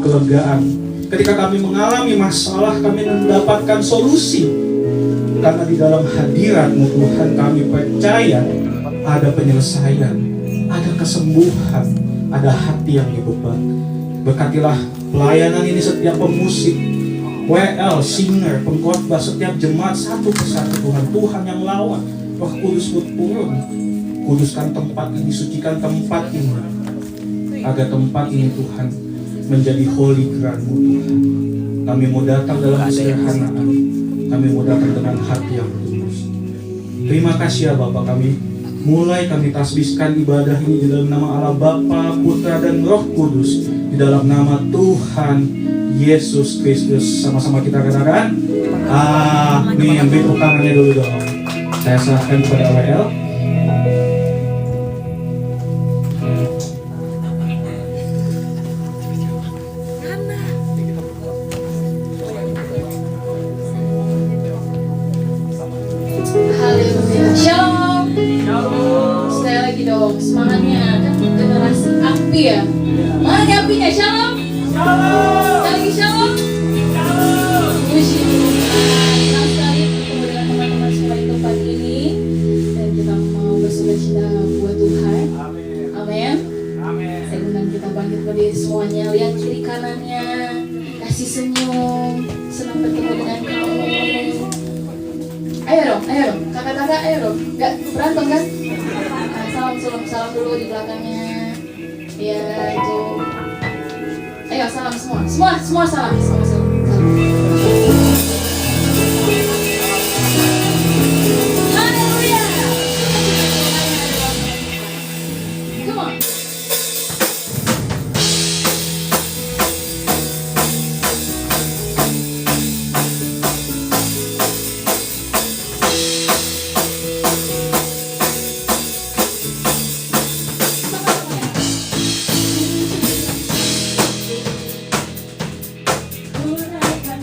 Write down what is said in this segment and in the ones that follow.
kelegaan. Ketika kami mengalami masalah, kami mendapatkan solusi. Karena di dalam hadirat-Mu Tuhan, kami percaya ada penyelesaian, ada kesembuhan, ada hati yang dibeban. Berkatilah pelayanan ini, setiap pemusik, WL, singer, pengkhotbah, setiap jemaat satu persatu Tuhan. Tuhan yang lawan, Roh Kudus turun. Kuduskan tempat ini, sucikan tempat ini, agar tempat ini Tuhan menjadi holy ground-Mu Tuhan. Kami mau datang dalam kesederhanaan, kami mau datang dengan hati yang tulus. Terima kasih ya Bapa, kami mulai kami tasbihkan ibadah ini di dalam nama Allah Bapa, Putra dan Roh Kudus, di dalam nama Tuhan Yesus Kristus. Sama-sama kita katakan amin. Beri tepuk tangannya dulu dong. Saya serahkan kepada WL. Haleluya. Shalom. Sekali lagi dong, semangatnya kan generasi api ya. Mana nih apinya? Shalom. Sekali lagi shalom. Puji Tuhan. Senang sekali bertemu dengan teman-teman semua di tempat ini, dan kita mau bersukacita buat Tuhan. Amin. Saya undang kita bangkit berdiri semuanya. Lihat kiri kanannya, kasih senyum, senang bertemu dengan kamu. Ayo dong, kakak-kakak, ayo dong. Gak berantem kan? Nah, salam dulu di belakangnya. Ya itu. Ayo salam semua salam. Haleluya. Come on. Uraikan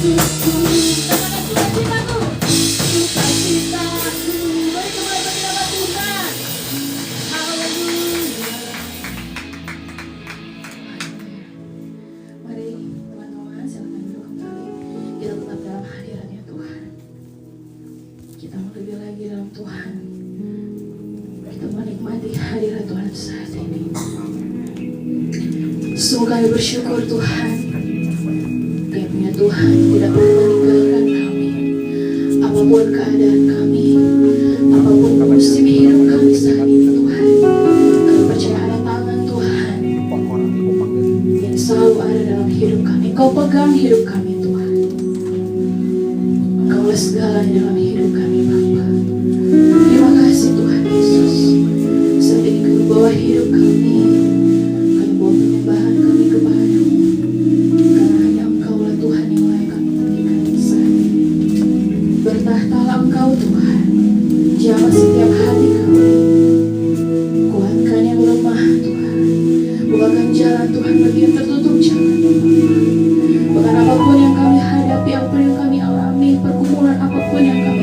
Yesusku, katakan sukacitaku, sukacitaku. Mari kembali bagi nama Tuhan. Haleluya. Mari teman-teman, silakan duduk kembali. Kita tetap dalam hadiratnya Tuhan. Kita mau lebih lagi dalam Tuhan. Kita menikmati hadirat Tuhan saat ini. Sungguh kami bersyukur Tuhan. Kiranya Tuhan tidak pernah meninggalkan kami. Apapun keadaan kami, apapun musim hidup kami saat ini Tuhan, kami percaya ada tangan Tuhan yang selalu ada dalam hidup kami. Engkau pegang hidup kami Tuhan. Engkaulah segalanya dalam hidup kami Bapa. Terima kasih Tuhan Yesus. Saat ini kami bawa hidup kami, kami bawa penyembahan kami kepada-Mu, karena hanya Engkaulah Tuhan yang layak kami berikan saat ini. Bertahtalah Engkau Tuhan, jamah setiap hati kami. Kuatkan yang lemah Tuhan, bukakan jalan Tuhan bagi yang tertutup jalan ya Bapa. Bahkan apapun yang kami hadapi, apapun yang kami alami, pergumulan apapun yang kami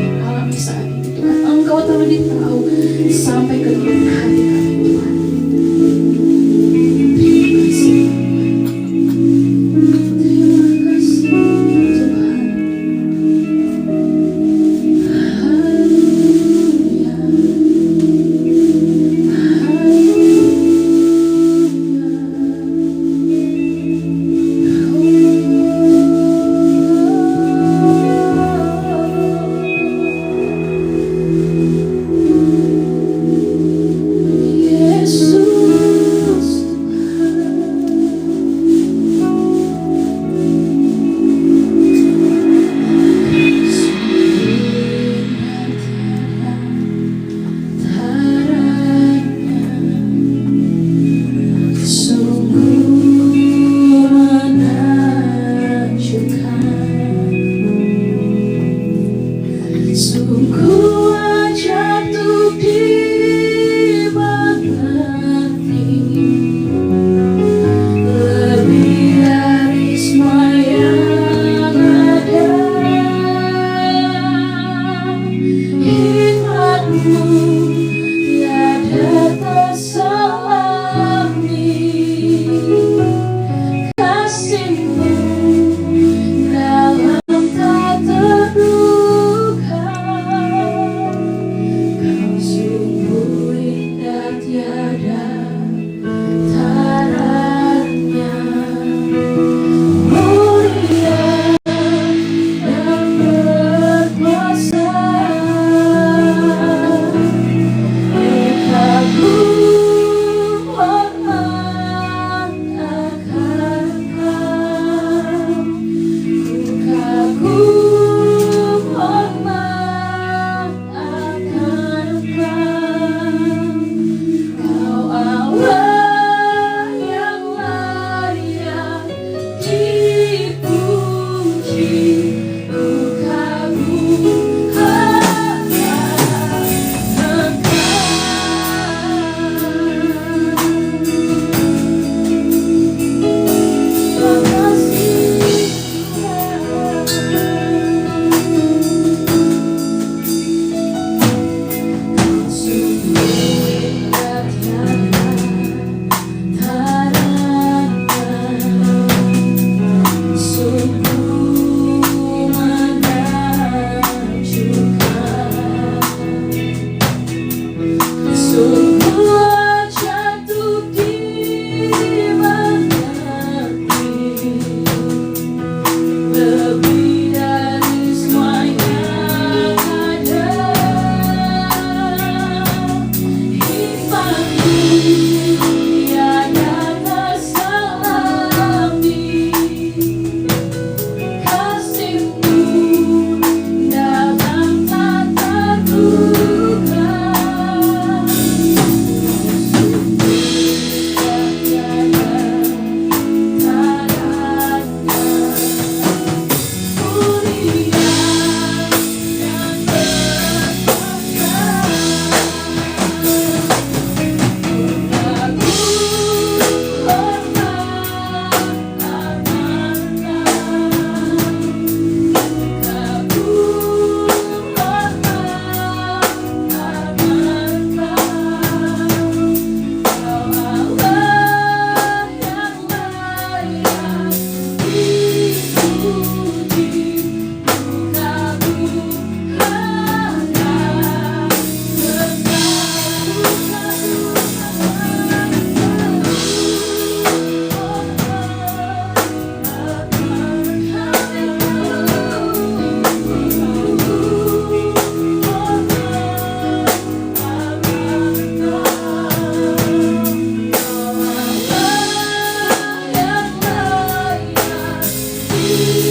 Thank you.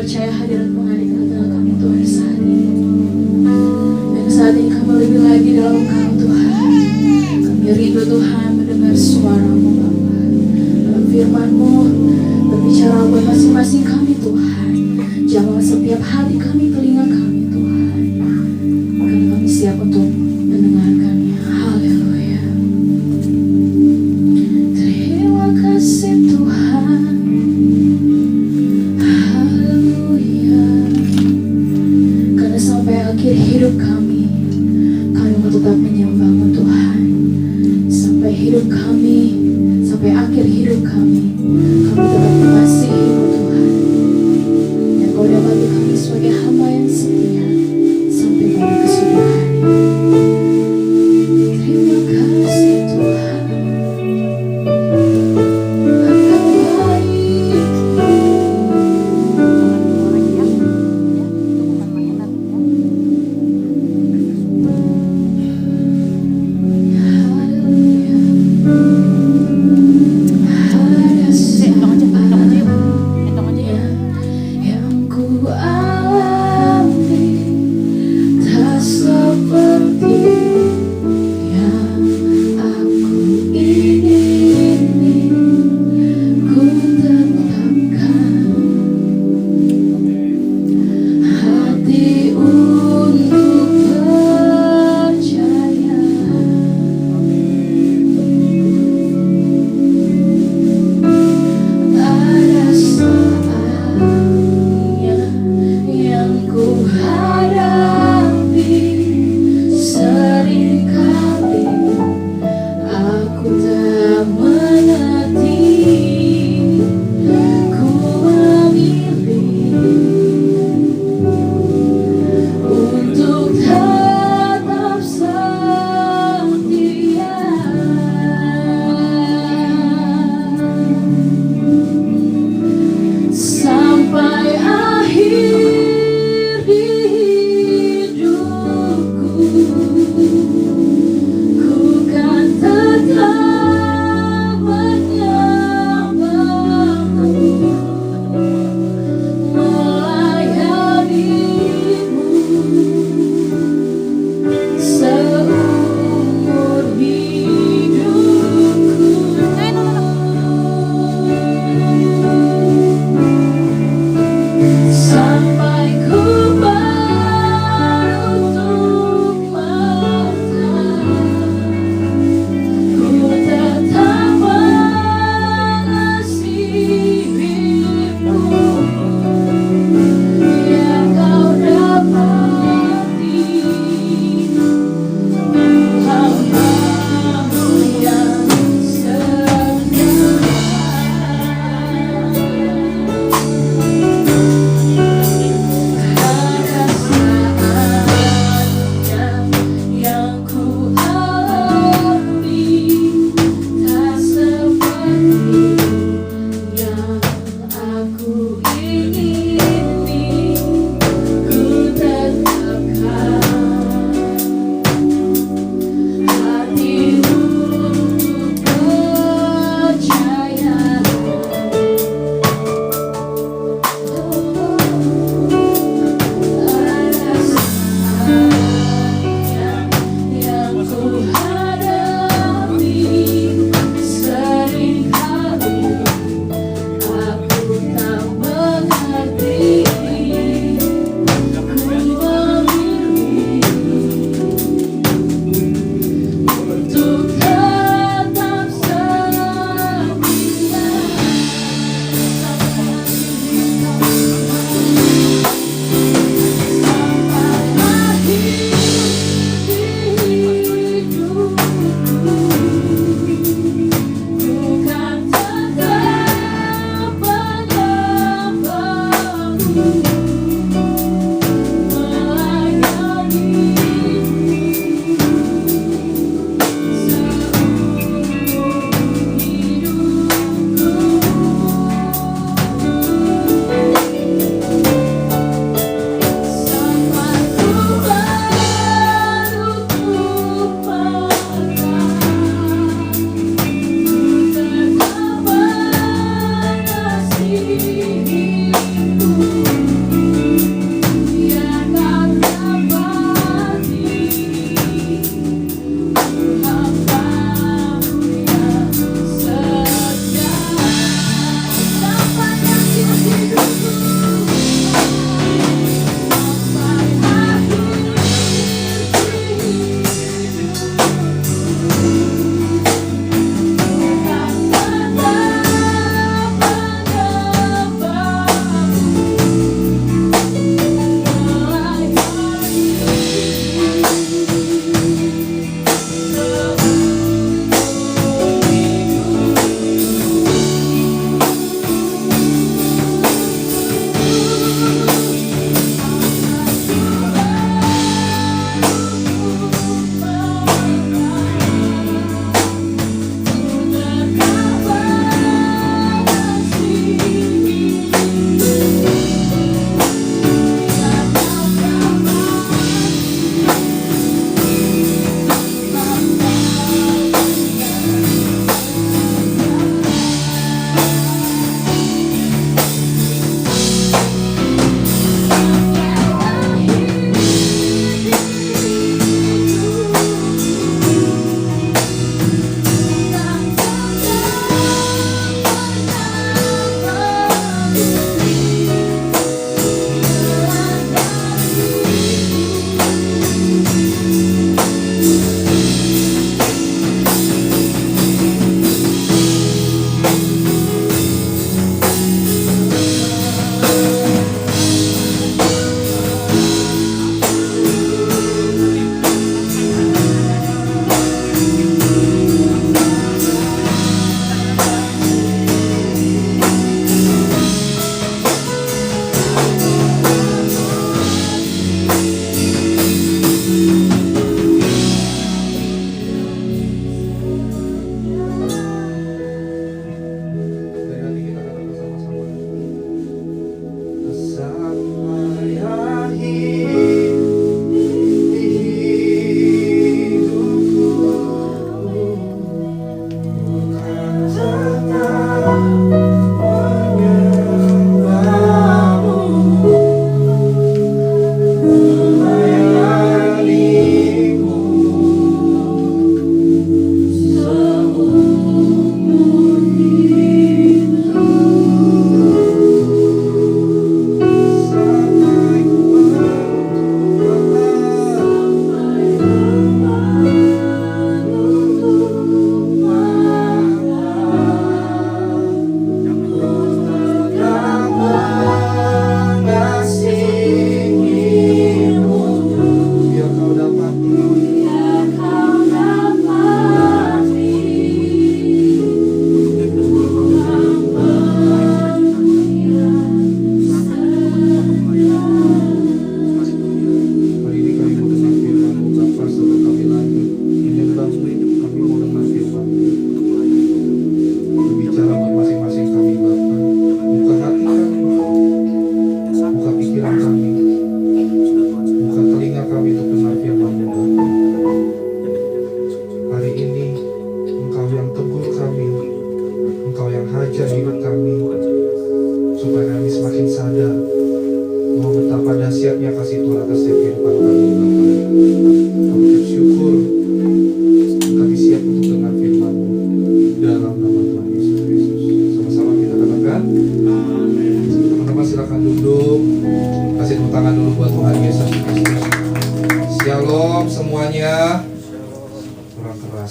percaya hadirat mengalir di tengah kami Tuhan saat ini. Dan saat ini kami lebih lagi dalam Engkau Tuhan. Kami rindu Tuhan mendengar suara-Mu Bapa. Dalam firman-Mu berbicara buat masing-masing kami Tuhan. Jawab setiap hati kami, telinga kami Tuhan. Karena kami siap untuk mendengarkannya. Haleluya. Terima kasih Tuhan. Haleluya. Karena sampai akhir hidup kami mau tetap menyembah-Mu Tuhan. Sampai hidup kami, sampai akhir hidup kami tetap mengasihi-Mu Tuhan. Dan Kau dapati kami sebagai hamba yang setia.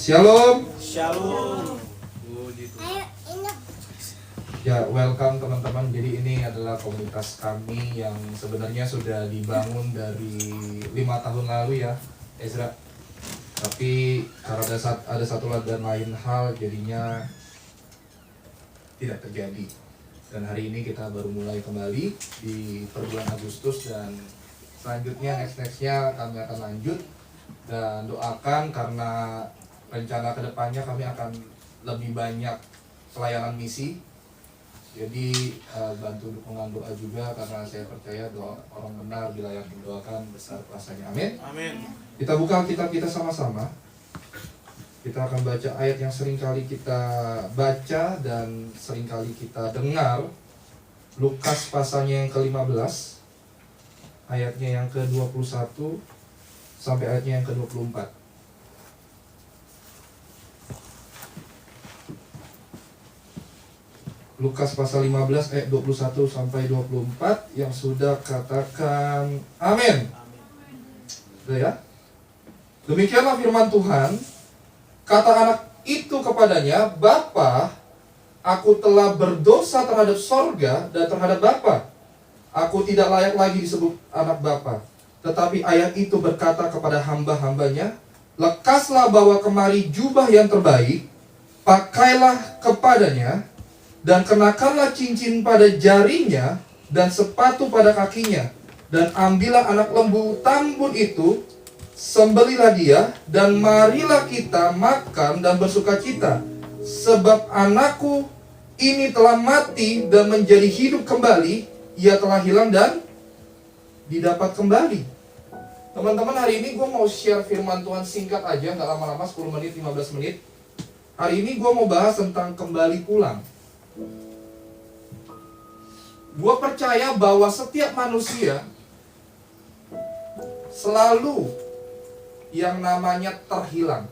Shalom. Shalom. Ya, welcome teman-teman. Jadi ini adalah komunitas kami yang sebenarnya sudah dibangun dari 5 tahun lalu ya, Ezra. Tapi karena ada satu dan lain hal, jadinya tidak terjadi. Dan hari ini kita baru mulai kembali di bulan Agustus, dan selanjutnya nextnya kami akan lanjut. Dan doakan, karena rencana kedepannya kami akan lebih banyak pelayanan misi. Jadi bantu dukungan doa juga, karena saya percaya doa orang benar bila yang mendoakan besar kuasanya. Amin. Amin. Kita buka kitab kita sama-sama. Kita akan baca ayat yang sering kali kita baca dan sering kali kita dengar. Lukas pasalnya yang ke-15, ayatnya yang ke-21 sampai ayatnya yang ke-24. Lukas pasal 15 ayat 21 sampai 24. Yang sudah katakan amin. Udah ya? Demikianlah firman Tuhan. Kata anak itu kepadanya, Bapa, aku telah berdosa terhadap sorga dan terhadap Bapa. Aku tidak layak lagi disebut anak Bapa. Tetapi ayat itu berkata kepada hamba-hambanya, lekaslah bawa kemari jubah yang terbaik, pakailah kepadanya, dan kenakanlah cincin pada jarinya, dan sepatu pada kakinya. Dan ambillah anak lembu tambun itu, sembelilah dia, dan marilah kita makan dan bersukacita. Sebab anakku ini telah mati dan menjadi hidup kembali, ia telah hilang dan didapat kembali. Teman-teman, hari ini gue mau share firman Tuhan singkat aja, gak lama-lama, 10 menit, 15 menit. Hari ini gue mau bahas tentang kembali pulang. Gue percaya bahwa setiap manusia selalu yang namanya terhilang.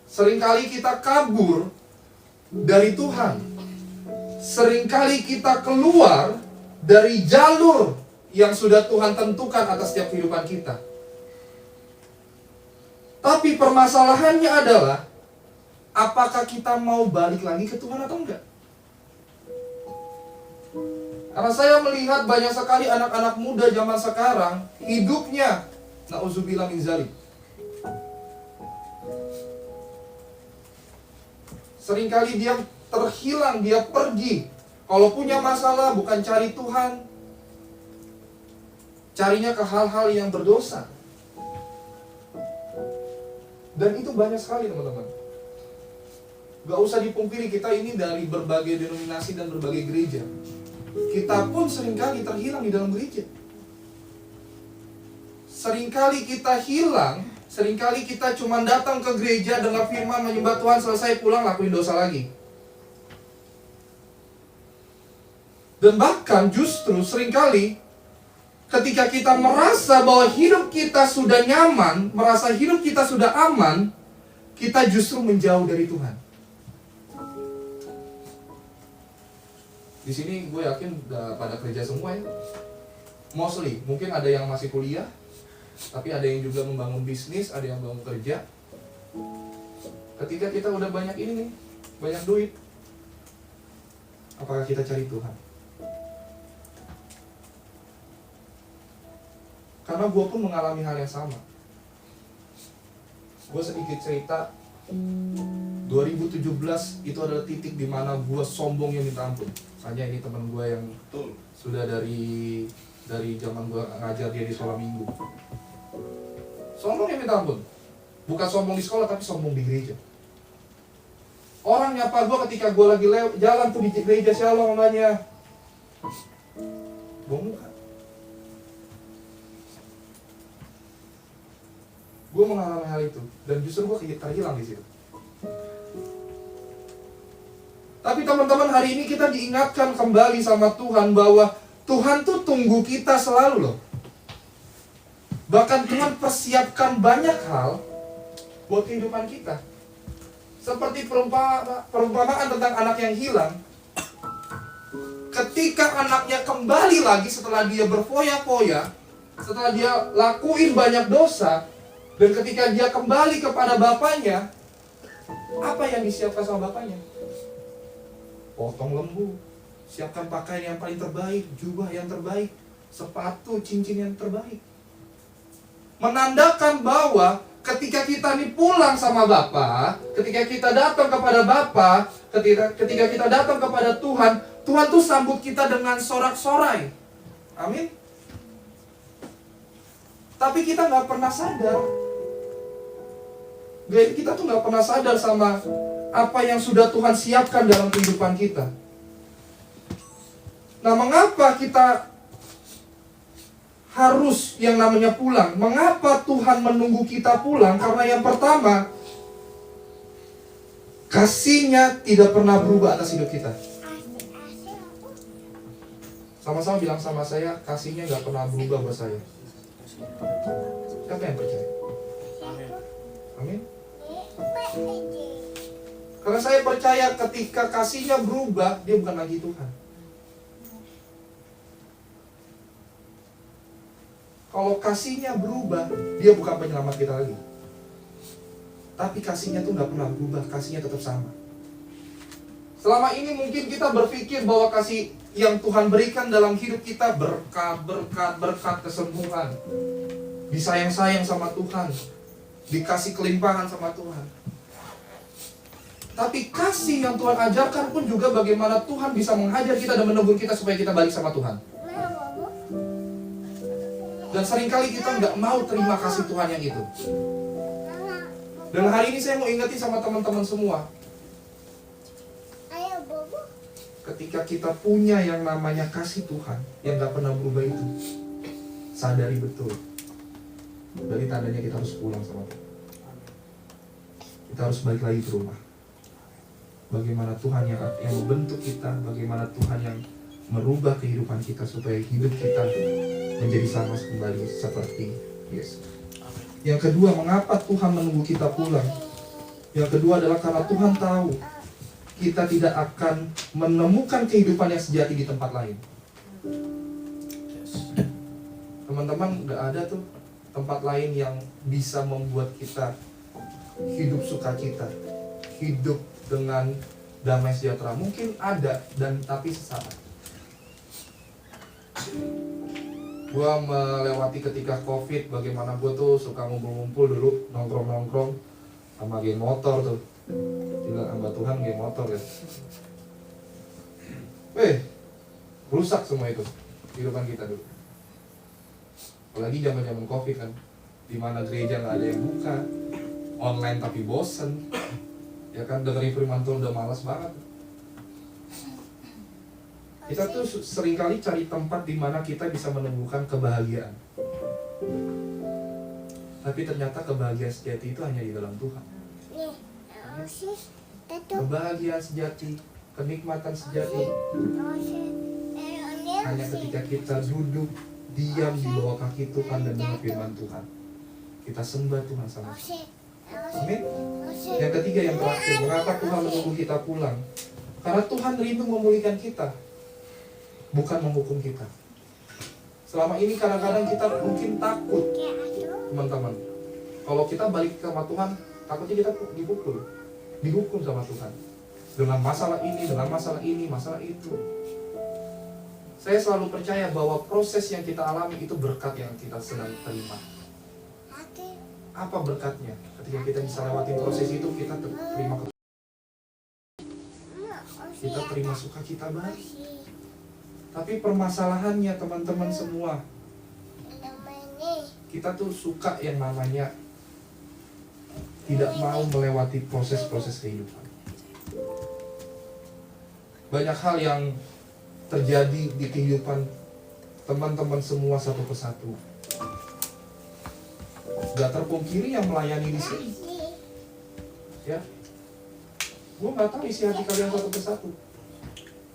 Seringkali kita kabur dari Tuhan. Seringkali kita keluar dari jalur yang sudah Tuhan tentukan atas setiap kehidupan kita. Tapi permasalahannya adalah, apakah kita mau balik lagi ke Tuhan atau enggak? Karena saya melihat banyak sekali anak-anak muda zaman sekarang, hidupnya na'udzubillah min zalik. Seringkali dia terhilang, dia pergi. Kalau punya masalah bukan cari Tuhan, carinya ke hal-hal yang berdosa. Dan itu banyak sekali teman-teman. Gak usah dipungkiri, kita ini dari berbagai denominasi dan berbagai gereja. Kita pun seringkali terhilang di dalam gereja. Seringkali kita hilang, seringkali kita cuma datang ke gereja, dengar firman, menyembah Tuhan, selesai pulang lakuin dosa lagi. Dan bahkan justru seringkali ketika kita merasa bahwa hidup kita sudah nyaman, merasa hidup kita sudah aman, kita justru menjauh dari Tuhan. Di sini gue yakin udah pada kerja semua ya. Mostly, mungkin ada yang masih kuliah, tapi ada yang juga membangun bisnis, ada yang membangun kerja. Ketika kita udah banyak ini nih, banyak duit, apakah kita cari Tuhan? Karena gue pun mengalami hal yang sama. Gue sedikit cerita, 2017 itu adalah titik dimana gue sombongnya minta ampun. Hanya ini teman gue yang sudah dari zaman gue ngajar dia di sekolah minggu. Sombongnya minta ampun. Bukan sombong di sekolah, tapi sombong di gereja. Orang nyapa gue ketika gue lagi jalan tuh di gereja Shalom namanya. Bohong kan? Gue mengalami hal itu, dan justru gue terhilang di situ. Tapi teman-teman, hari ini kita diingatkan kembali sama Tuhan bahwa Tuhan tuh tunggu kita selalu loh. Bahkan Tuhan persiapkan banyak hal buat kehidupan kita. Seperti perumpamaan tentang anak yang hilang. Ketika anaknya kembali lagi setelah dia berfoya-foya, setelah dia lakuin banyak dosa, Dan ketika dia kembali kepada bapaknya, apa yang disiapkan sama bapaknya? Potong lembu, siapkan pakaian yang paling terbaik, jubah yang terbaik, sepatu, cincin yang terbaik. Menandakan bahwa ketika kita nih pulang sama Bapa, ketika kita datang kepada Bapa, ketika kita datang kepada Tuhan, Tuhan tuh sambut kita dengan sorak-sorai. Amin. Tapi kita nggak pernah sadar. Kita tuh nggak pernah sadar sama apa yang sudah Tuhan siapkan dalam kehidupan kita. Nah, mengapa kita harus yang namanya pulang? Mengapa Tuhan menunggu kita pulang? Karena yang pertama, kasih-Nya tidak pernah berubah atas hidup kita. Sama-sama bilang sama saya, kasih-Nya gak pernah berubah buat saya. Siapa yang percaya? Amin. Karena saya percaya ketika kasih-Nya berubah, dia bukan lagi Tuhan. Kalau kasih-Nya berubah, dia bukan penyelamat kita lagi. Tapi kasih-Nya tuh gak pernah berubah, kasih-Nya tetap sama. Selama ini mungkin kita berpikir bahwa kasih yang Tuhan berikan dalam hidup kita berkat kesembuhan, disayang-sayang sama Tuhan, dikasih kelimpahan sama Tuhan. Tapi kasih yang Tuhan ajarkan pun juga bagaimana Tuhan bisa menghajar kita dan menegur kita supaya kita balik sama Tuhan. Dan seringkali kita nggak mau terima kasih Tuhan yang itu. Dan hari ini saya mau ingetin sama teman-teman semua. Ketika kita punya yang namanya kasih Tuhan yang nggak pernah berubah itu, sadari betul. Dari tandanya kita harus pulang sama Tuhan. Kita harus balik lagi ke rumah. Bagaimana Tuhan yang membentuk kita, bagaimana Tuhan yang merubah kehidupan kita supaya hidup kita menjadi sama kembali seperti Yesus. Yang kedua, mengapa Tuhan menunggu kita pulang? Yang kedua adalah karena Tuhan tahu kita tidak akan menemukan kehidupan yang sejati di tempat lain. Teman-teman, gak ada tuh tempat lain yang bisa membuat kita hidup sukacita, hidup dengan damai sejahtera. Mungkin ada, tapi sesaat. Gua melewati ketika COVID, bagaimana gua tuh suka ngumpul-ngumpul dulu, nongkrong-nongkrong sama geng motor tuh. Gila, hamba Tuhan geng motor ya. Rusak semua itu kehidupan kita dulu. Apalagi zaman-zaman COVID kan, dimana gereja nggak ada yang buka, online tapi bosen, ya kan, dengerin firman Tuhan udah malas banget. Kita tuh seringkali cari tempat di mana kita bisa menemukan kebahagiaan. Tapi ternyata kebahagiaan sejati itu hanya di dalam Tuhan. Kebahagiaan sejati, kenikmatan sejati hanya ketika kita duduk diam di bawah kaki Tuhan dan dengar firman Tuhan. Kita sembah Tuhan sama. Amin. Yang ketiga, yang terakhir, mengapa Tuhan menunggu kita pulang? Karena Tuhan rindu memulihkan kita, bukan menghukum kita. Selama ini kadang-kadang kita mungkin takut, teman-teman. Kalau kita balik sama Tuhan, takutnya kita dihukum sama Tuhan. Dengan masalah ini, dengan masalah ini, masalah itu. Saya selalu percaya bahwa proses yang kita alami itu berkat yang kita sedang terima. Apa berkatnya? Ketika kita bisa lewati proses itu, kita terima sukacita baru. Tapi permasalahannya, teman-teman semua, kita tuh suka yang namanya tidak mau melewati proses-proses kehidupan. Banyak hal yang terjadi di kehidupan teman-teman semua satu persatu. Gak terpungkiri yang melayani di sini, ya, gue gak tahu isi hati kalian satu persatu,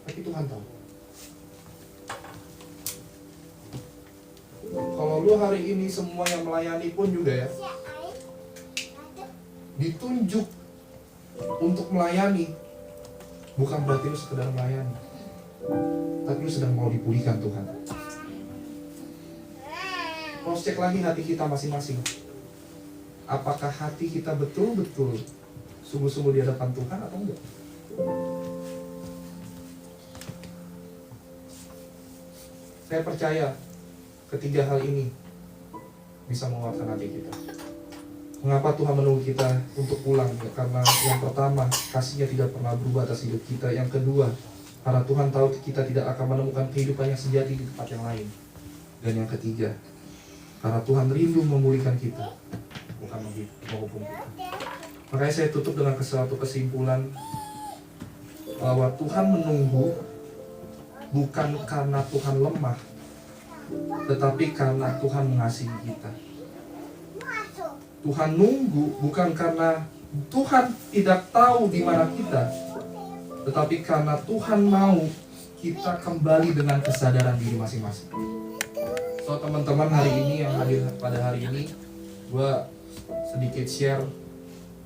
tapi Tuhan tahu. Kalau lu hari ini semua yang melayani pun juga ya, ditunjuk untuk melayani, bukan berarti lu sekedar melayani, tapi lu sedang mau dipulihkan Tuhan. Cross check lagi hati kita masing-masing. apakah hati kita betul-betul sungguh-sungguh di hadapan Tuhan atau enggak? Saya percaya ketiga hal ini bisa menguatkan hati kita. Mengapa Tuhan menunggu kita untuk pulang? Ya, karena yang pertama, kasih-Nya tidak pernah berubah atas hidup kita. Yang kedua, karena Tuhan tahu kita tidak akan menemukan kehidupan yang sejati di tempat yang lain. Dan yang ketiga, karena Tuhan rindu memulihkan kita, bukan menghukum kita. Makanya saya tutup dengan suatu kesimpulan bahwa Tuhan menunggu bukan karena Tuhan lemah, tetapi karena Tuhan mengasihi kita. Tuhan nunggu bukan karena Tuhan tidak tahu di mana kita, tetapi karena Tuhan mau kita kembali dengan kesadaran diri masing-masing. So teman-teman hari ini yang hadir pada hari ini, gue sedikit share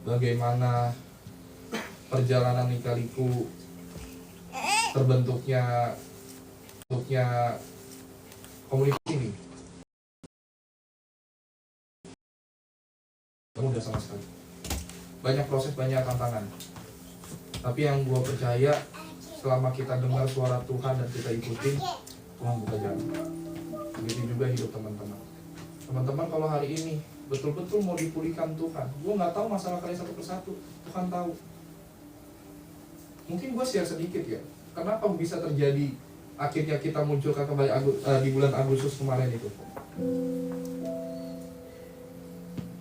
bagaimana perjalanan lika-liku terbentuknya komunitas ini. Mudah sama sekali. Banyak proses, banyak tantangan. Tapi yang gue percaya, selama kita dengar suara Tuhan dan kita ikutin, Tuhan buka jalan. Begitu juga hidup teman-teman. Teman-teman kalau hari ini betul-betul mau dipulihkan Tuhan, gue nggak tahu masalah kalian satu persatu, Tuhan tahu. Mungkin gue share sedikit ya, kenapa bisa terjadi akhirnya kita munculkan kembali di bulan Agustus kemarin itu.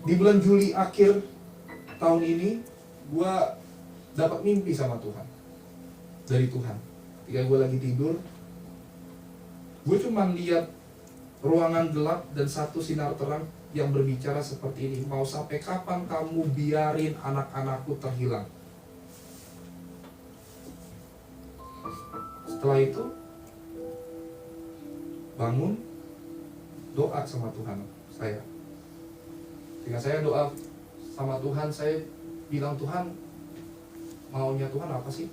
Di bulan Juli akhir tahun ini, gue dapat mimpi sama Tuhan, dari Tuhan. Ketika gue lagi tidur, gue cuma lihat ruangan gelap dan satu sinar terang yang berbicara seperti ini. Mau sampai kapan kamu biarin anak-anakku terhilang? Setelah itu, bangun, doa sama Tuhan saya. Ketika saya doa sama Tuhan, saya bilang, Tuhan, maunya Tuhan apa sih?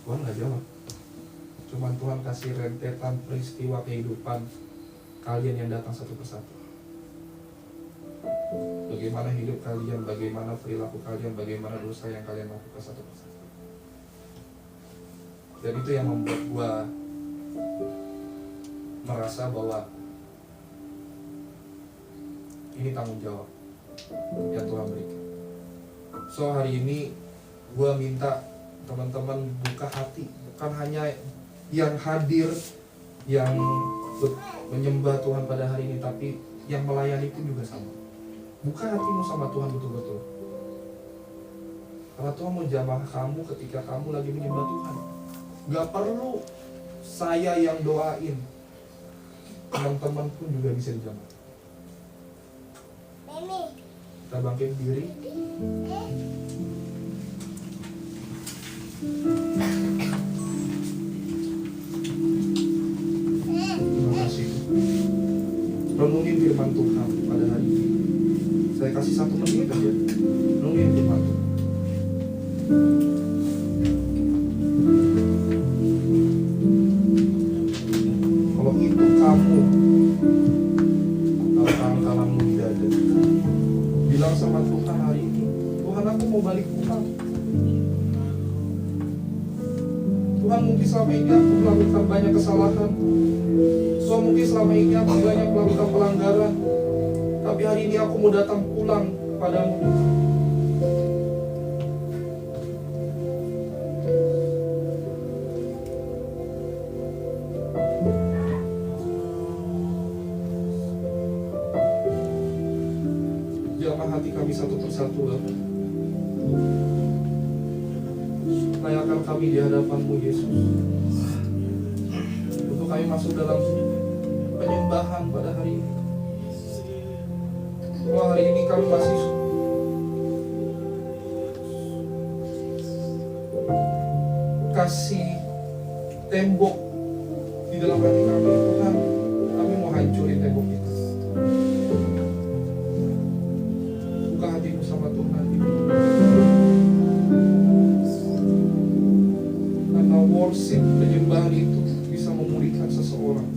Tuhan gak jawab. Cuman Tuhan kasih rentetan peristiwa kehidupan kalian yang datang satu persatu. Bagaimana hidup kalian, bagaimana perilaku kalian, bagaimana dosa yang kalian lakukan satu persatu. Dan itu yang membuat gua merasa bahwa ini tanggung jawab yang Tuhan berikan. So hari ini gua minta teman-teman buka hati, bukan hanya yang hadir, yang menyembah Tuhan pada hari ini, tapi yang melayani pun juga sama. Buka hatimu sama Tuhan betul-betul. Karena Tuhan mau jamah kamu ketika kamu lagi menyembah Tuhan. Gak perlu saya yang doain, teman-teman pun juga bisa dijamah. Kita bangkit diri. Terima kasih. Renungin firman Tuhan pada hari ini. Saya kasih 1 menit aja. Renungin firman Tuhan. Kalau itu kamu, taruh tanganmu di dada, bilang sama Tuhan hari ini, Tuhan, aku mau balik pulang. Tuhan, mungkin selama ini aku melakukan banyak kesalahan. Tuhan, mungkin selama ini aku banyak melakukan pelanggaran. Tapi hari ini aku mau datang pulang kepadamu. Jamah hati kami satu persatu, Bapak. Layakkan kami di hadapan-Mu, Yesus. Untuk kami masuk dalam penyembahan pada hari ini. Wah, hari ini kami masih kasih tembok di dalam hati kami. Tuhan, kami mau hancurin tembok itu. Buka hatimu sama Tuhan. Karena worship, penyembahan itu bisa memulihkan seseorang.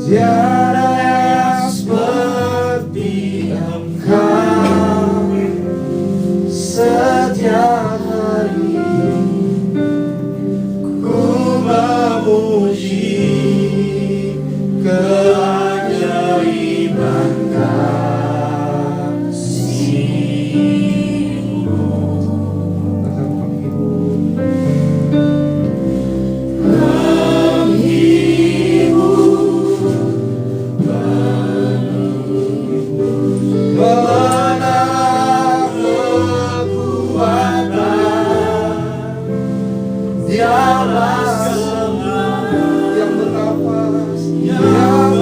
Tiada yang seperti Engkau. Setiap hari ku memuji keajaiban kasih-Mu. Katakan menghibur, menang kekuatan. Dialah semua yang bernafas, yang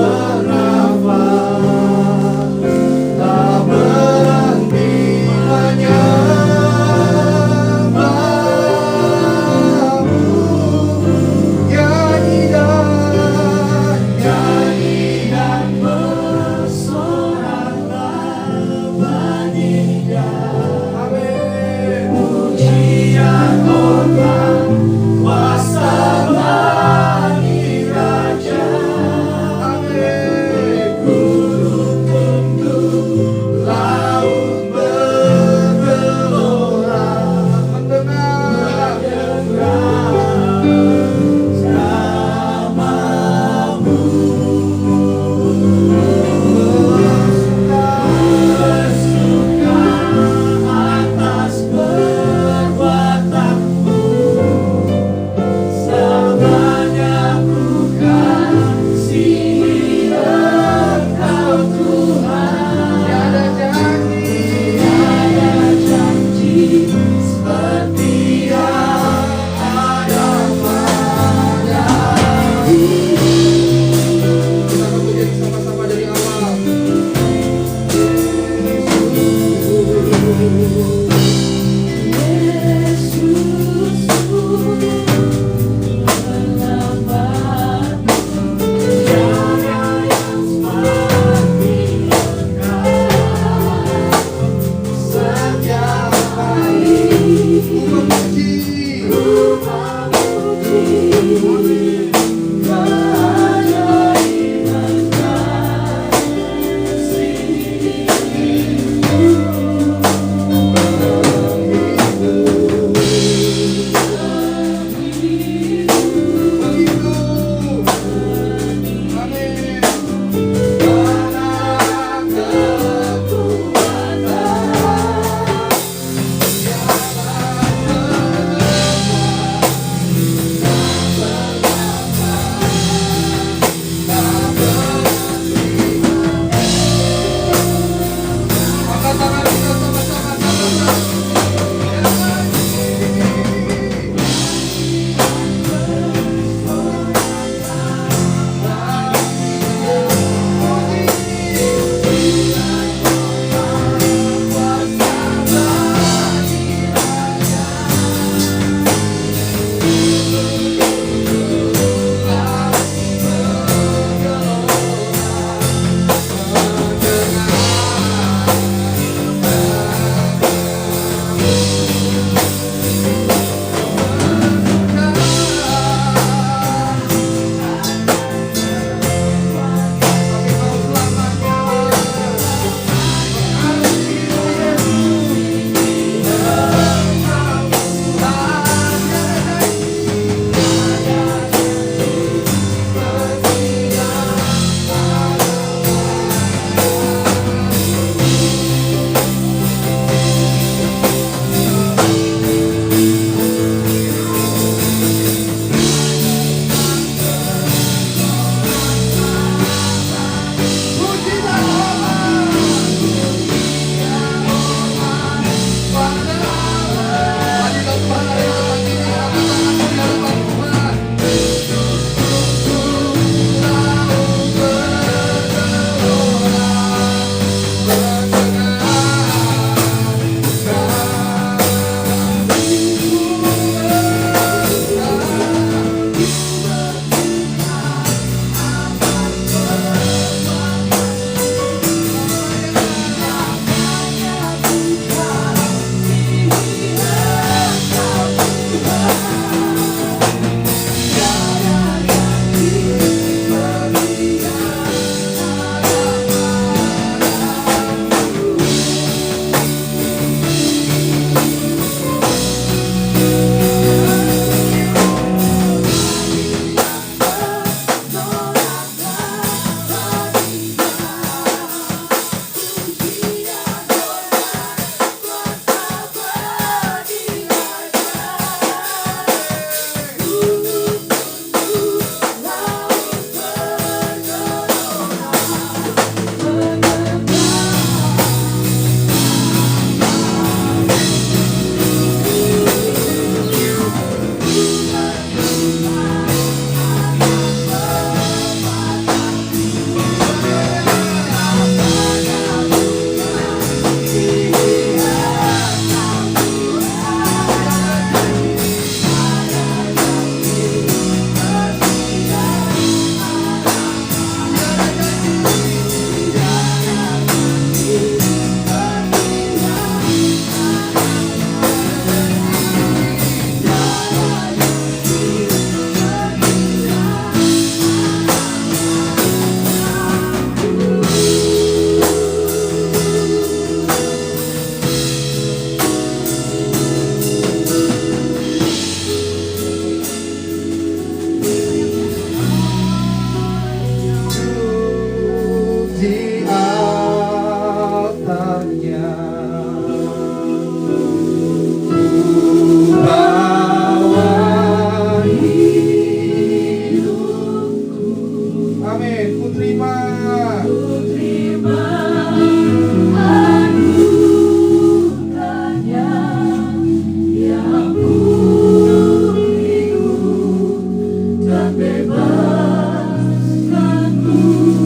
Amin. Ku terima.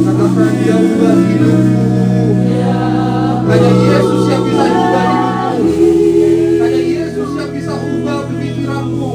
Katakan dia ubah hidupku. Hanya Yesus yang bisa ubah hidupku. Hanya Yesus yang bisa ubah pemikiranmu.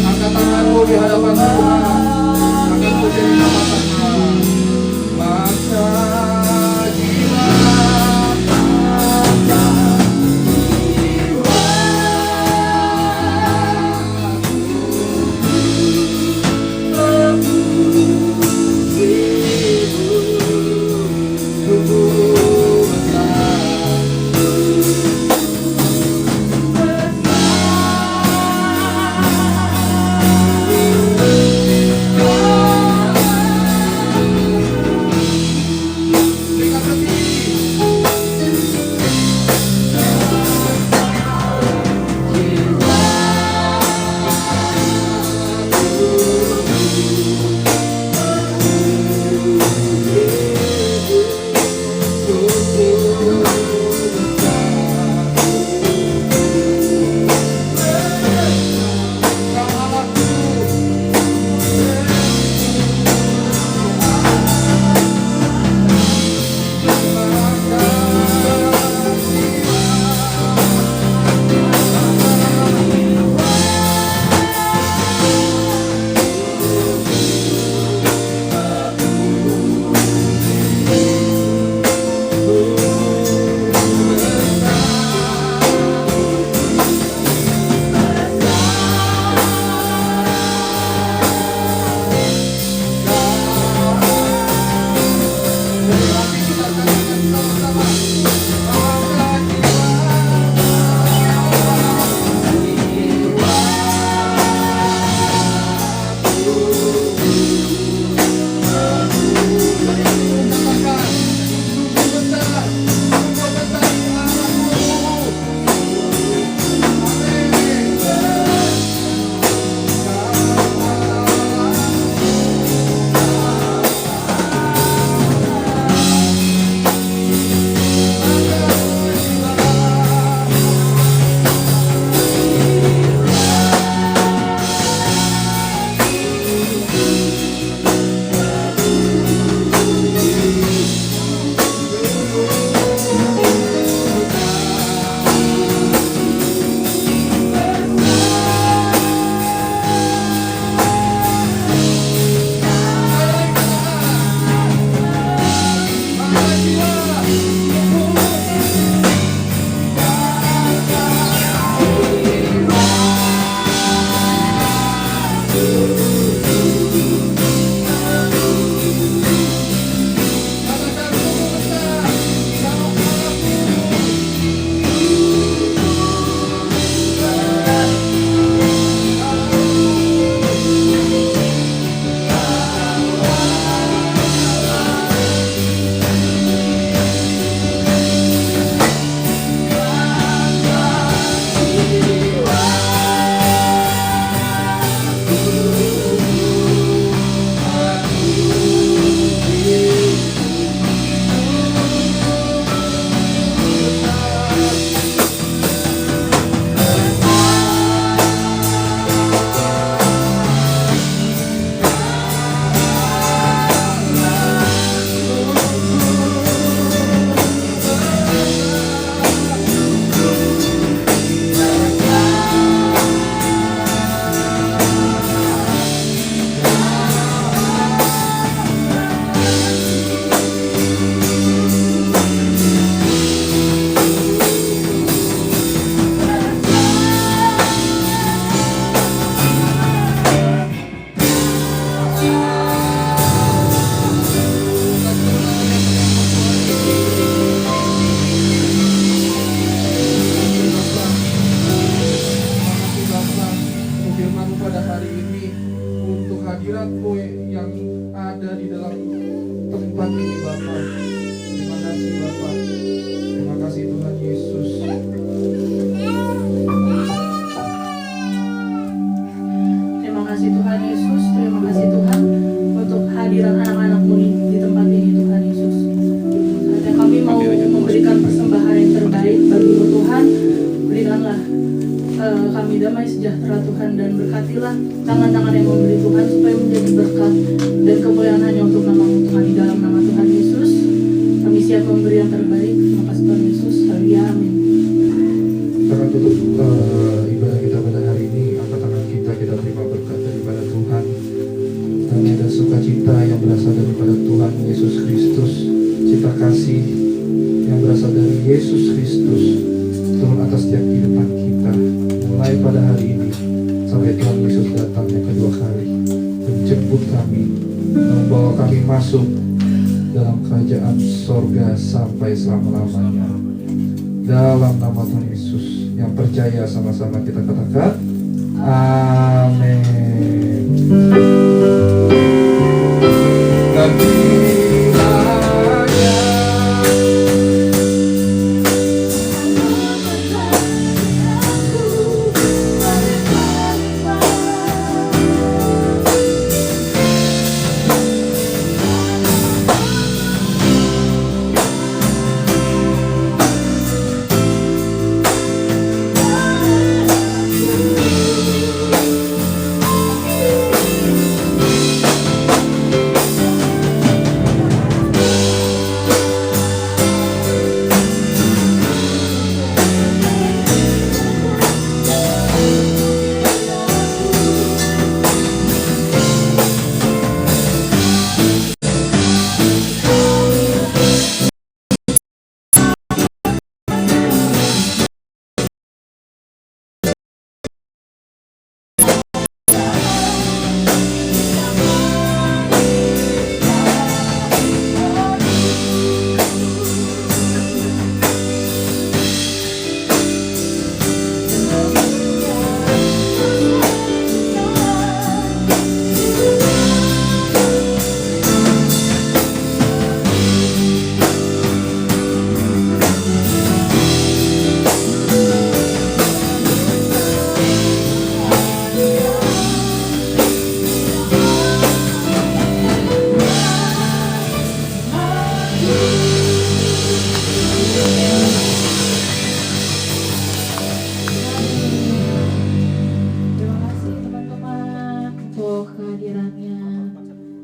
Angkat tanganmu di hadapan Tuhan. Angkat yang ada di dalam tempat ini Bapak. Terima kasih Bapak. Terima kasih Tuhan Yesus. Terima kasih Tuhan Yesus, terima kasih Tuhan untuk hadiran anak-anak-Mu di tempat ini Tuhan Yesus. Saatnya kami mau memberikan persembahan yang terbaik bagi-Mu Tuhan. Berikanlah kami damai sejahtera Tuhan, dan berkatilah tangan-tangan yang memberi Tuhan supaya menjadi berkat dan kemuliaan hanya untuk nama-Mu Tuhan. Di dalam nama Tuhan Yesus kami siap memberi yang terbaik. Terima kasih Tuhan Yesus. Haleluya, amin. Kita akan tutup ibadah kita pada hari ini. Angkat tangan kita terima berkat daripada Tuhan. Kami ada sukacita yang berasal daripada Tuhan Yesus Kristus. Cita kasih yang berasal dari Yesus Kristus turun atas setiap kehidupan kita, mulai pada hari ini sampai Tuhan Yesus datang yang kedua kali, menjemput kami, membawa kami masuk dalam kerajaan sorga sampai selama-lamanya. Dalam nama Tuhan Yesus, yang percaya sama-sama kita katakan amin. Dan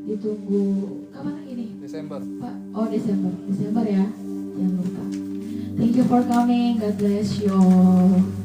ditunggu kapan lagi nih? Desember. Pak, oh Desember ya, jangan lupa. Thank you for coming, God bless you all.